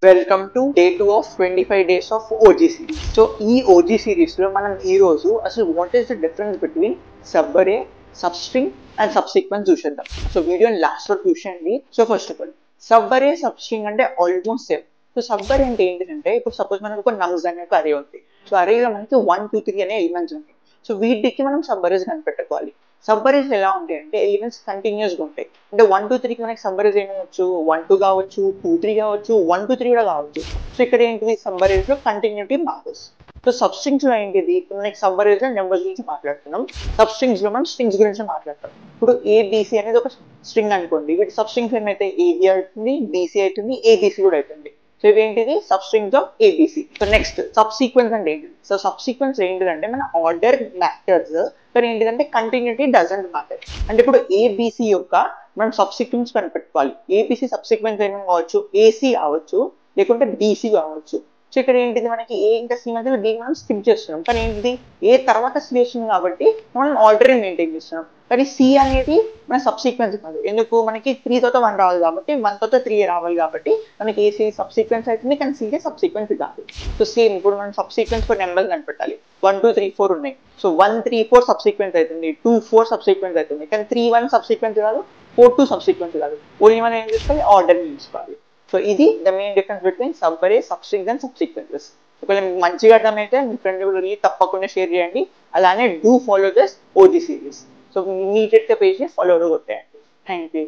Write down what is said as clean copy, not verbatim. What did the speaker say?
Welcome to day 2 of 25 days of OG series. So ఈ OG సిరీస్లో మనం ఈ రోజు అసలు what is the difference between subarray, substring and subsequence చూసేద్దాం. So వీడియోని లాస్ట్ వరకు చూసేయండి. So first of all subarray, substring అంటే almost same. So subarray అంటే ఏంటంటే ఇప్పుడు సపోజ్ మనకు ఒక నమ్స్ అనే ఒక అరే ఉంది. సో అరేలో మనకి 1, 2, 3 అనే ఎలిమెంట్స్ ఉంటాయి. సో వీటికి మనం సబ్ అరేస్ కనిపెట్టుకోవాలి. సబ్ అరేస్ ఎలా ఉంటాయి అంటే ఎలిమెంట్స్ కంటిన్యూస్గా ఉంటాయి. అంటే 1, 2, 3కి మనకి సబ్ అరేస్ ఏమవచ్చు, 1, 2 కావచ్చు, 2, 3 కావచ్చు, 1, 2, 3 కూడా కావచ్చు. సో ఇక్కడ ఏంటిది సబ్ అరేస్లో కంటిన్యూటీ మారస్. సో సబ్ స్ట్రింగ్స్ లో ఏంటిది ఇప్పుడు మనకి సబ్ అరేస్ లో నెంబర్స్ గురించి మాట్లాడుతున్నాం. సబ్ స్ట్రింగ్స్ లో మనం స్ట్రింగ్స్ గురించి మాట్లాడతాం. ఇప్పుడు ఏబిసి అనేది ఒక స్ట్రింగ్ అనుకోండి. వీటి సబ్ స్ట్రింగ్స్ ఏమైతే ఏబి అవుతుంది, బీసీ అవుతుంది, ఏబిసి కూడా అవుతుంది. సో ఇవేంటిది substrings of ABC. So next subsequence అంటే ఏంటిది? సో సబ్ సీక్వెన్స్ ఏంటిదంటే మన ఆర్డర్ మ్యాటర్స్, కానీ ఏంటిదంటే కంటిన్యూటీ డజంట్ మ్యాటర్. అంటే ఇప్పుడు ఏబిసి యొక్క మనం సబ్ సీక్వెన్స్ కనిపెట్టుకోవాలి. ఏబిసి సబ్ సీక్వెన్స్ ఏమేమి కావచ్చు, ఏసీ కావచ్చు, లేకుంటే బీసీ కావచ్చు. సో ఇక్కడ ఏంటిది మనకి ఏ ఇంకా సి మధ్యలో దీన్ని మనం స్కిప్ చేస్తున్నాం. కానీ ఏంటిది ఏ తర్వాత సి చేస్తున్నాం కాబట్టి మనం ఆర్డర్ మెయింటైన్ చేస్తున్నాం. కానీ సి అనేది మన సబ్ సీక్వెన్స్ కాదు. ఎందుకు మనకి 3 తర్వాత 1 రావాలి కాబట్టి 1 తర్వాత 3 రావాలి కాబట్టి మనకి ఏసీ సబ్ సీక్వెన్స్ అవుతుంది, కానీ సి సబ్ సీక్వెన్స్ కాదు. సో సేమ్ ఇప్పుడు మనం సబ్ సీక్వెన్స్ ఫర్ నెంబర్స్ కనిపెట్టాలి. 1, 2, 3, 4 ఉన్నాయి. సో 1, 3, 4 సబ్ సీక్వెన్స్ అవుతుంది, 2, 4 సబ్ సీక్వెన్స్ అవుతుంది. కానీ 3, 1 సబ్ సీక్వెన్స్ కాదు, 4, 2 సబ్ సీక్వెన్స్ కాదు. ఓన్లీ మనం ఏం చేసుకోవాలి, ఆర్డర్ తీసుకోవాలి. సో ఇది the main difference between subarray, substrings and subsequences. ఒకవేళ మీకు మంచిగా అర్థమైతే మీ ఫ్రెండ్ కూడా తప్పకుండా షేర్ చేయండి. అలానే do follow this OG series. So మీ పేజ్ని ఫాలో కొట్టేయండి. Thank you.